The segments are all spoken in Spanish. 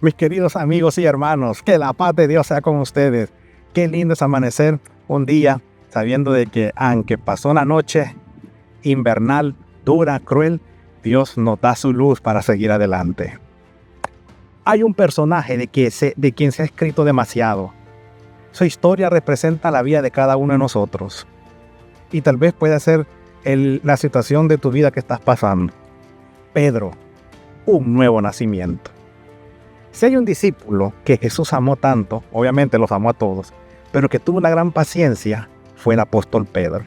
Mis queridos amigos y hermanos, que la paz de Dios sea con ustedes. Qué lindo es amanecer un día sabiendo de que aunque pasó la noche invernal, dura, cruel, Dios nos da su luz para seguir adelante. Hay un personaje de quien se ha escrito demasiado. Su historia representa la vida de cada uno de nosotros. Y tal vez pueda ser la situación de tu vida que estás pasando. Pedro, un nuevo nacimiento. Si hay un discípulo que Jesús amó tanto, obviamente los amó a todos, pero que tuvo una gran paciencia, fue el apóstol Pedro.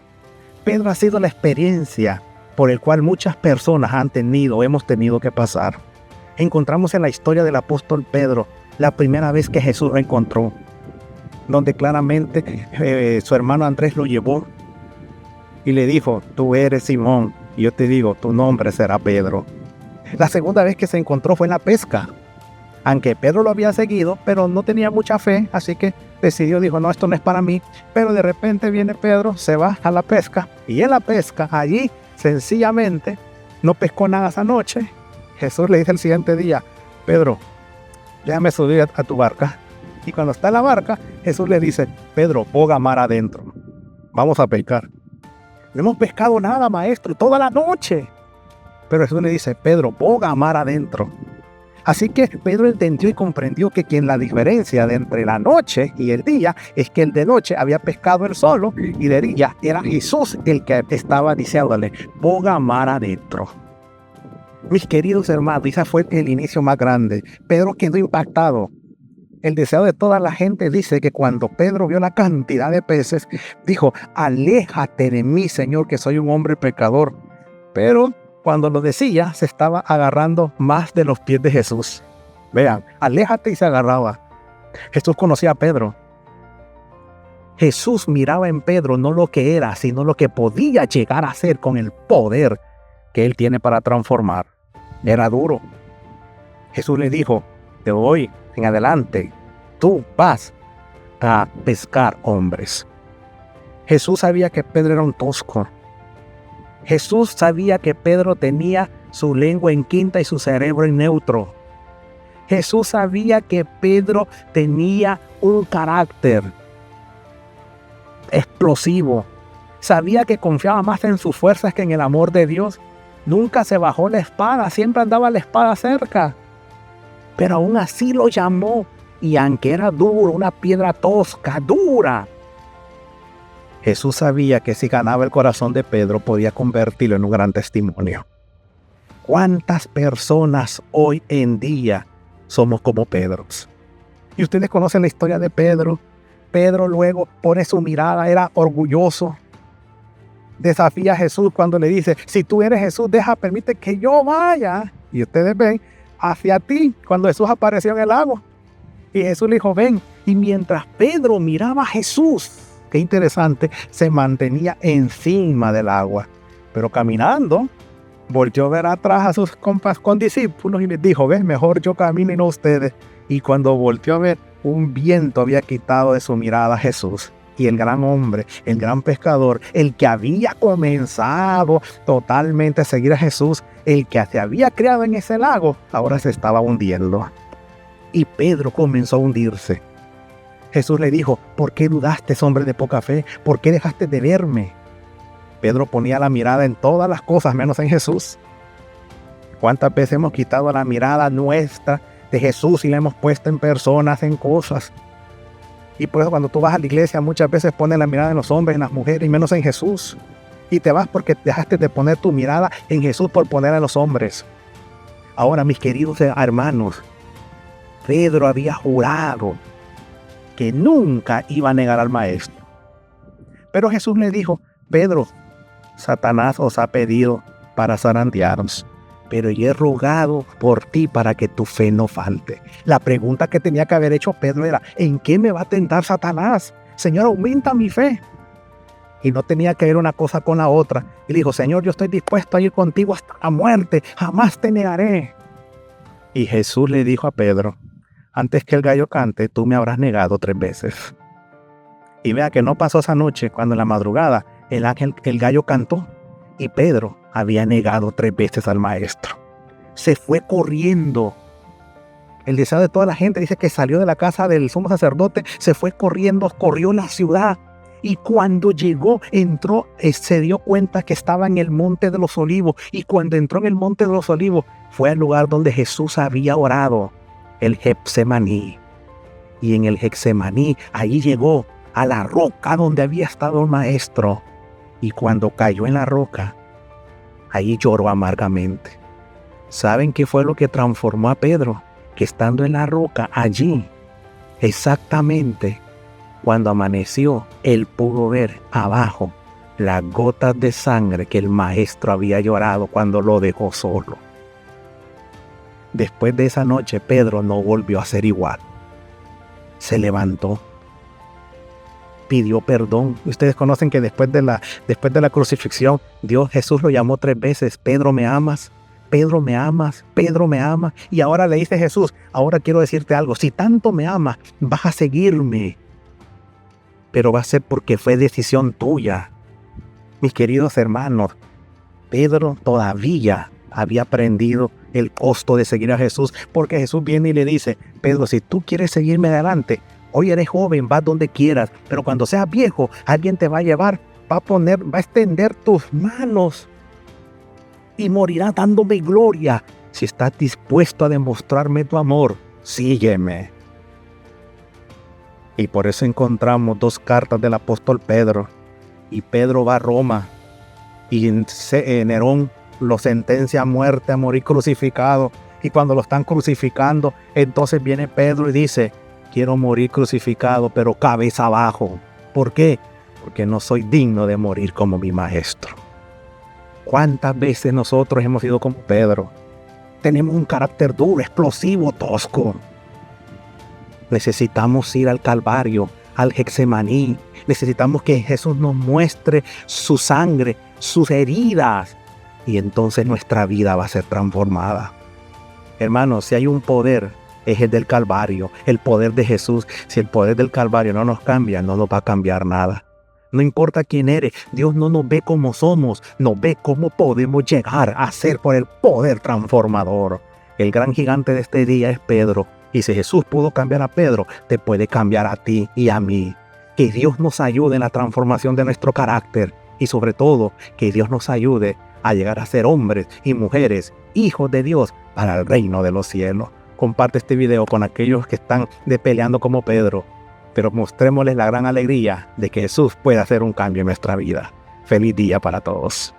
Pedro ha sido la experiencia por la cual muchas personas han tenido o hemos tenido que pasar. Encontramos en la historia del apóstol Pedro la primera vez que Jesús lo encontró, donde claramente su hermano Andrés lo llevó y le dijo: tú eres Simón, y yo te digo, tu nombre será Pedro. La segunda vez que se encontró fue en la pesca. Aunque Pedro lo había seguido, pero no tenía mucha fe, así que dijo, no, esto no es para mí. Pero de repente viene Pedro, se va a la pesca, y en la pesca, allí, sencillamente, no pescó nada esa noche. Jesús le dice el siguiente día: Pedro, déjame subir a tu barca. Y cuando está en la barca, Jesús le dice: Pedro, boga mar adentro, vamos a pescar. No hemos pescado nada, maestro, toda la noche. Pero Jesús le dice: Pedro, boga mar adentro. Así que Pedro entendió y comprendió que la diferencia de entre la noche y el día es que el de noche había pescado él solo y de día era Jesús el que estaba diciéndole: boga mar adentro. Mis queridos hermanos, ese fue el inicio más grande. Pedro quedó impactado. El deseo de toda la gente dice que cuando Pedro vio la cantidad de peces, dijo: aléjate de mí, Señor, que soy un hombre pecador. Pero cuando lo decía, se estaba agarrando más de los pies de Jesús. Vean, aléjate, y se agarraba. Jesús conocía a Pedro. Jesús miraba en Pedro no lo que era, sino lo que podía llegar a ser con el poder que él tiene para transformar. Era duro. Jesús le dijo: de hoy en adelante, tú vas a pescar hombres. Jesús sabía que Pedro era un tosco. Jesús sabía que Pedro tenía su lengua en quinta y su cerebro en neutro. Jesús sabía que Pedro tenía un carácter explosivo. Sabía que confiaba más en sus fuerzas que en el amor de Dios. Nunca se bajó la espada, siempre andaba la espada cerca. Pero aún así lo llamó, y aunque era duro, una piedra tosca, dura, Jesús sabía que si ganaba el corazón de Pedro podía convertirlo en un gran testimonio. ¿Cuántas personas hoy en día somos como Pedro? Y ustedes conocen la historia de Pedro. Pedro luego pone su mirada, era orgulloso. Desafía a Jesús cuando le dice: si tú eres Jesús, permite que yo vaya. Y ustedes ven hacia ti cuando Jesús apareció en el agua. Y Jesús le dijo: ven. Y mientras Pedro miraba a Jesús, qué interesante, se mantenía encima del agua. Pero caminando, volvió a ver atrás a sus compas con discípulos y les dijo: ves, mejor yo camino y no ustedes. Y cuando volvió a ver, un viento había quitado de su mirada a Jesús. Y el gran hombre, el gran pescador, el que había comenzado totalmente a seguir a Jesús, el que se había criado en ese lago, ahora se estaba hundiendo. Y Pedro comenzó a hundirse. Jesús le dijo: ¿por qué dudaste, hombre de poca fe? ¿Por qué dejaste de verme? Pedro ponía la mirada en todas las cosas menos en Jesús. ¿Cuántas veces hemos quitado la mirada nuestra de Jesús y la hemos puesto en personas, en cosas? Y por eso cuando tú vas a la iglesia muchas veces pones la mirada en los hombres, en las mujeres y menos en Jesús. Y te vas porque dejaste de poner tu mirada en Jesús por poner en los hombres. Ahora, mis queridos hermanos, Pedro había jurado que nunca iba a negar al maestro. Pero Jesús le dijo: Pedro, Satanás os ha pedido para zarandearos, pero yo he rogado por ti para que tu fe no falte. La pregunta que tenía que haber hecho Pedro era: ¿en qué me va a tentar Satanás? Señor, aumenta mi fe. Y no tenía que ver una cosa con la otra. Y dijo: Señor, yo estoy dispuesto a ir contigo hasta la muerte, jamás te negaré. Y Jesús le dijo a Pedro: antes que el gallo cante, tú me habrás negado 3 veces. Y vea que no pasó esa noche cuando en la madrugada el gallo cantó y Pedro había negado 3 veces al maestro. Se fue corriendo El deseo de toda la gente, dice que salió de la casa del sumo sacerdote, se fue corriendo, corrió la ciudad. Y cuando llegó, entró, se dio cuenta que estaba en el monte de los olivos. Y cuando entró en el monte de los olivos, fue al lugar donde Jesús había orado, el Getsemaní. Y en el Getsemaní, ahí llegó a la roca donde había estado el maestro. Y cuando cayó en la roca, ahí lloró amargamente. ¿Saben qué fue lo que transformó a Pedro? Que estando en la roca, allí, exactamente, cuando amaneció, él pudo ver abajo las gotas de sangre que el maestro había llorado cuando lo dejó solo. Después de esa noche, Pedro no volvió a ser igual. Se levantó, pidió perdón. Ustedes conocen que después de la crucifixión, Jesús lo llamó 3 veces: Pedro, ¿me amas? Pedro, ¿me amas? Pedro, ¿me amas? Y ahora le dice Jesús: ahora quiero decirte algo, si tanto me amas, vas a seguirme. Pero va a ser porque fue decisión tuya. Mis queridos hermanos, Pedro todavía había aprendido el costo de seguir a Jesús, porque Jesús viene y le dice: Pedro, si tú quieres seguirme adelante, hoy eres joven, vas donde quieras, pero cuando seas viejo, alguien te va a llevar, va a extender tus manos y morirá dándome gloria. Si estás dispuesto a demostrarme tu amor, sígueme. Y por eso encontramos 2 cartas del apóstol Pedro. Y Pedro va a Roma y Nerón lo sentencia a muerte, a morir crucificado. Y cuando lo están crucificando, entonces viene Pedro y dice: quiero morir crucificado, pero cabeza abajo. ¿Por qué? Porque no soy digno de morir como mi maestro. ¿Cuántas veces nosotros hemos sido como Pedro? Tenemos un carácter duro, explosivo, tosco. Necesitamos ir al Calvario, al Getsemaní. Necesitamos que Jesús nos muestre su sangre, sus heridas. Y entonces nuestra vida va a ser transformada. Hermanos, si hay un poder, es el del Calvario, el poder de Jesús. Si el poder del Calvario no nos cambia, no nos va a cambiar nada. No importa quién eres, Dios no nos ve como somos, nos ve cómo podemos llegar a ser por el poder transformador. El gran gigante de este día es Pedro. Y si Jesús pudo cambiar a Pedro, te puede cambiar a ti y a mí. Que Dios nos ayude en la transformación de nuestro carácter. Y sobre todo, que Dios nos ayude a llegar a ser hombres y mujeres, hijos de Dios, para el reino de los cielos. Comparte este video con aquellos que están peleando como Pedro. Pero mostrémosles la gran alegría de que Jesús puede hacer un cambio en nuestra vida. Feliz día para todos.